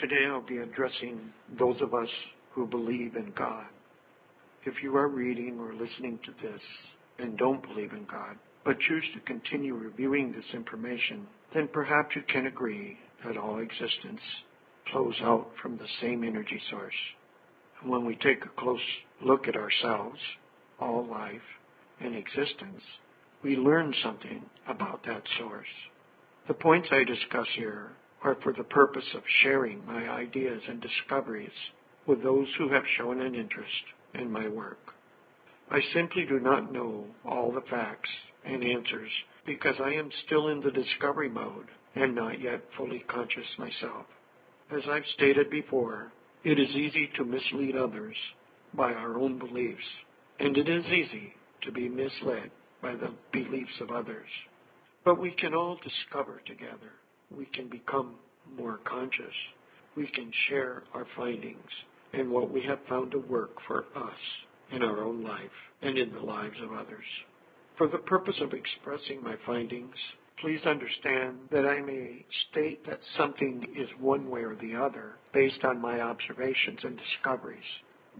Today I'll be addressing those of us who believe in God. If you are reading or listening to this and don't believe in God, but choose to continue reviewing this information, then perhaps you can agree that all existence flows out from the same energy source. And when we take a close look at ourselves, all life, and existence, we learn something about that source. The points I discuss here are for the purpose of sharing my ideas and discoveries with those who have shown an interest in my work. I simply do not know all the facts and answers because I am still in the discovery mode and not yet fully conscious myself. As I've stated before, it is easy to mislead others by our own beliefs, and it is easy to be misled by the beliefs of others. But we can all discover together. We can become more conscious. We can share our findings and what we have found to work for us in our own life and in the lives of others. For the purpose of expressing my findings, please understand that I may state that something is one way or the other based on my observations and discoveries.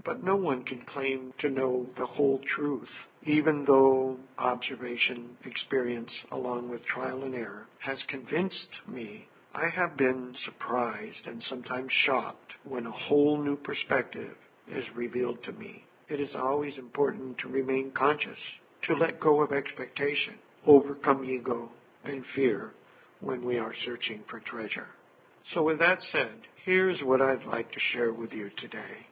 But no one can claim to know the whole truth, even though observation, experience, along with trial and error, has convinced me. I have been surprised and sometimes shocked when a whole new perspective is revealed to me. It is always important to remain conscious, to let go of expectation, overcome ego and fear when we are searching for treasure. So with that said, here's what I'd like to share with you today.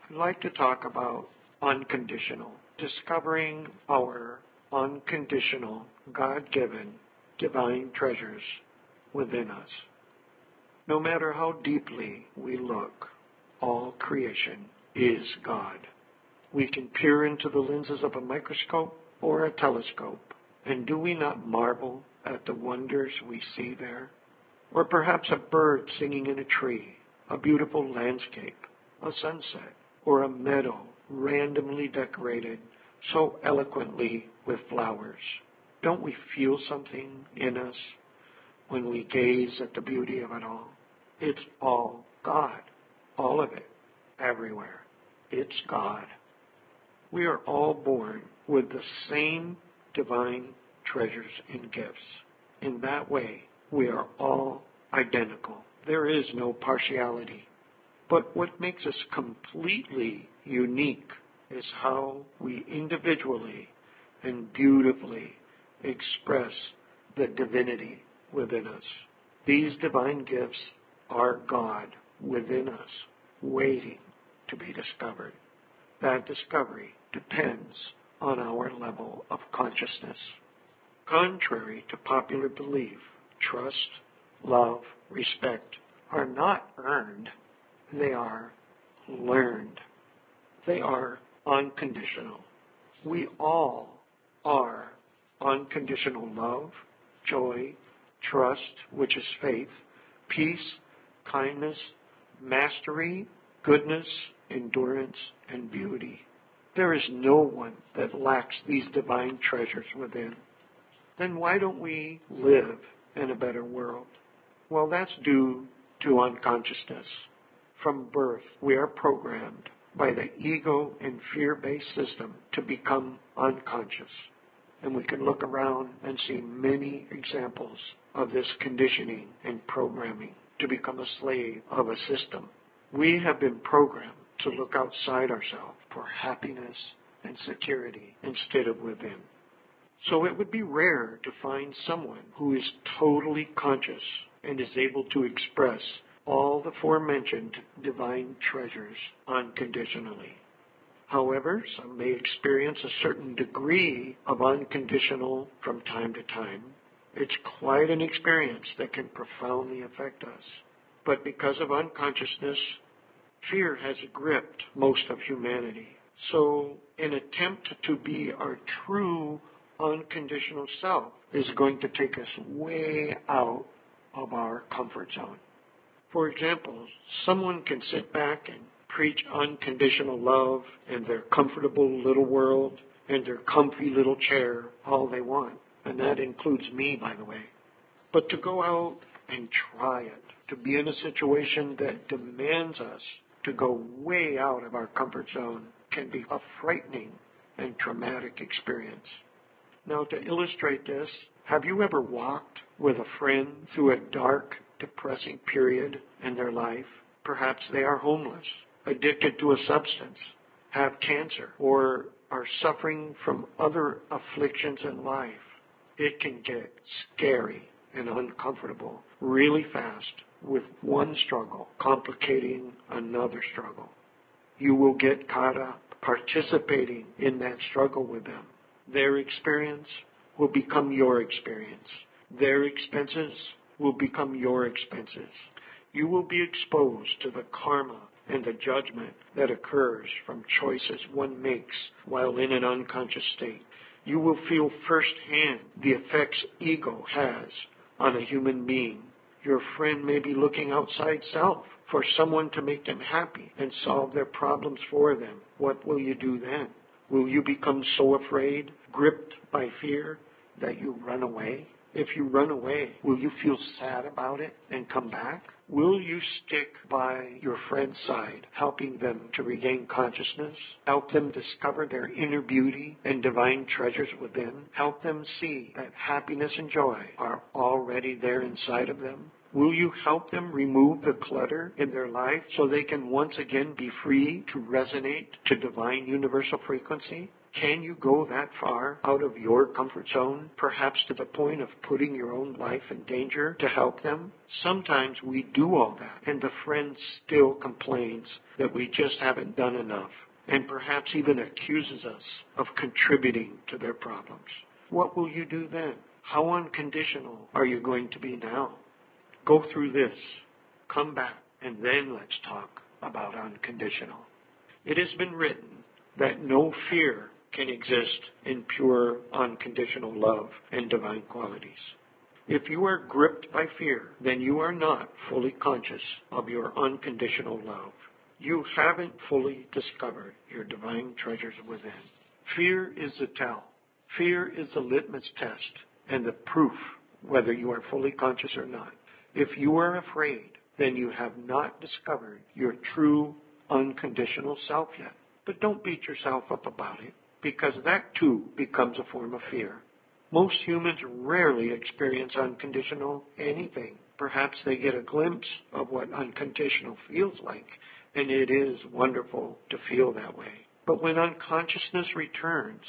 I'd like to talk about unconditional, discovering our unconditional, God-given, divine treasures within us. No matter how deeply we look, all creation is God. We can peer into the lenses of a microscope or a telescope, and do we not marvel at the wonders we see there? Or perhaps a bird singing in a tree, a beautiful landscape, a sunset, or a meadow randomly decorated so eloquently with flowers. Don't we feel something in us when we gaze at the beauty of it all? It's all God, all of it, everywhere. It's God. We are all born with the same divine treasures and gifts. In that way, we are all identical. There is no partiality. But what makes us completely unique is how we individually and beautifully express the divinity within us. These divine gifts are God within us, waiting to be discovered. That discovery depends on our level of consciousness. Contrary to popular belief, trust, love, respect are not earned. They are learned. They are unconditional. We all are unconditional love, joy, trust, which is faith, peace, kindness, mastery, goodness, endurance, and beauty. There is no one that lacks these divine treasures within. Then why don't we live in a better world? Well, that's due to unconsciousness. From birth, we are programmed by the ego and fear-based system to become unconscious. And we can look around and see many examples of this conditioning and programming to become a slave of a system. We have been programmed to look outside ourselves for happiness and security instead of within. So it would be rare to find someone who is totally conscious and is able to express all the aforementioned divine treasures unconditionally. However, some may experience a certain degree of unconditional from time to time. It's quite an experience that can profoundly affect us. But because of unconsciousness, fear has gripped most of humanity. So an attempt to be our true unconditional self is going to take us way out of our comfort zone. For example, someone can sit back and preach unconditional love in their comfortable little world and their comfy little chair all they want. And that includes me, by the way. But to go out and try it, to be in a situation that demands us to go way out of our comfort zone can be a frightening and traumatic experience. Now, to illustrate this, have you ever walked with a friend through a dark, depressing period in their life? Perhaps they are homeless, addicted to a substance, have cancer, or are suffering from other afflictions in life. It can get scary and uncomfortable really fast, with one struggle complicating another struggle. You will get caught up participating in that struggle with them. Their experience will become your experience. Their expenses will become your expenses. You will be exposed to the karma and the judgment that occurs from choices one makes while in an unconscious state. You will feel firsthand the effects ego has on a human being. Your friend may be looking outside self for someone to make them happy and solve their problems for them. What will you do then? Will you become so afraid, gripped by fear, that you run away? If you run away, will you feel sad about it and come back? Will you stick by your friend's side, helping them to regain consciousness, help them discover their inner beauty and divine treasures within, help them see that happiness and joy are already there inside of them? Will you help them remove the clutter in their life so they can once again be free to resonate to divine universal frequency? Can you go that far out of your comfort zone, perhaps to the point of putting your own life in danger to help them? Sometimes we do all that, and the friend still complains that we just haven't done enough, and perhaps even accuses us of contributing to their problems. What will you do then? How unconditional are you going to be now? Go through this, come back, and then let's talk about unconditional. It has been written that no fear can exist in pure unconditional love and divine qualities. If you are gripped by fear, then you are not fully conscious of your unconditional love. You haven't fully discovered your divine treasures within. Fear is the tell. Fear is the litmus test and the proof whether you are fully conscious or not. If you are afraid, then you have not discovered your true unconditional self yet. But don't beat yourself up about it, because that too becomes a form of fear. Most humans rarely experience unconditional anything. Perhaps they get a glimpse of what unconditional feels like, and it is wonderful to feel that way. But when unconsciousness returns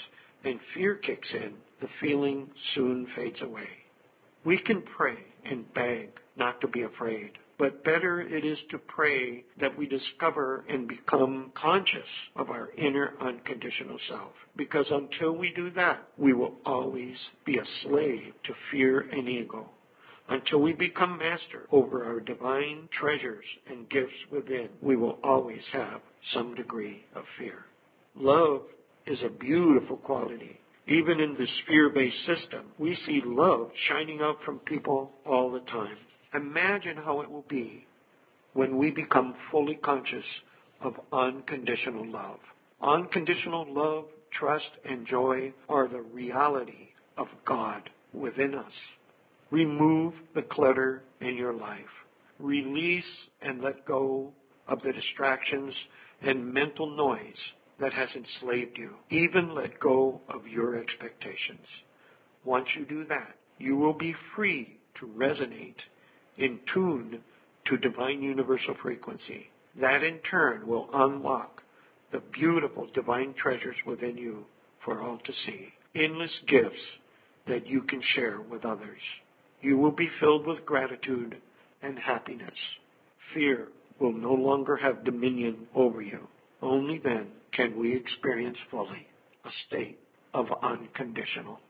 and fear kicks in, the feeling soon fades away. We can pray and beg not to be afraid, but better it is to pray that we discover and become conscious of our inner unconditional self. Because until we do that, we will always be a slave to fear and ego. Until we become master over our divine treasures and gifts within, we will always have some degree of fear. Love is a beautiful quality. Even in this fear-based system, we see love shining out from people all the time. Imagine how it will be when we become fully conscious of unconditional love. Unconditional love, trust, and joy are the reality of God within us. Remove the clutter in your life. Release and let go of the distractions and mental noise that has enslaved you. Even let go of your expectations. Once you do that, you will be free to resonate in tune to divine universal frequency. That in turn will unlock the beautiful divine treasures within you for all to see. Endless gifts that you can share with others. You will be filled with gratitude and happiness. Fear will no longer have dominion over you. Only then can we experience fully a state of unconditional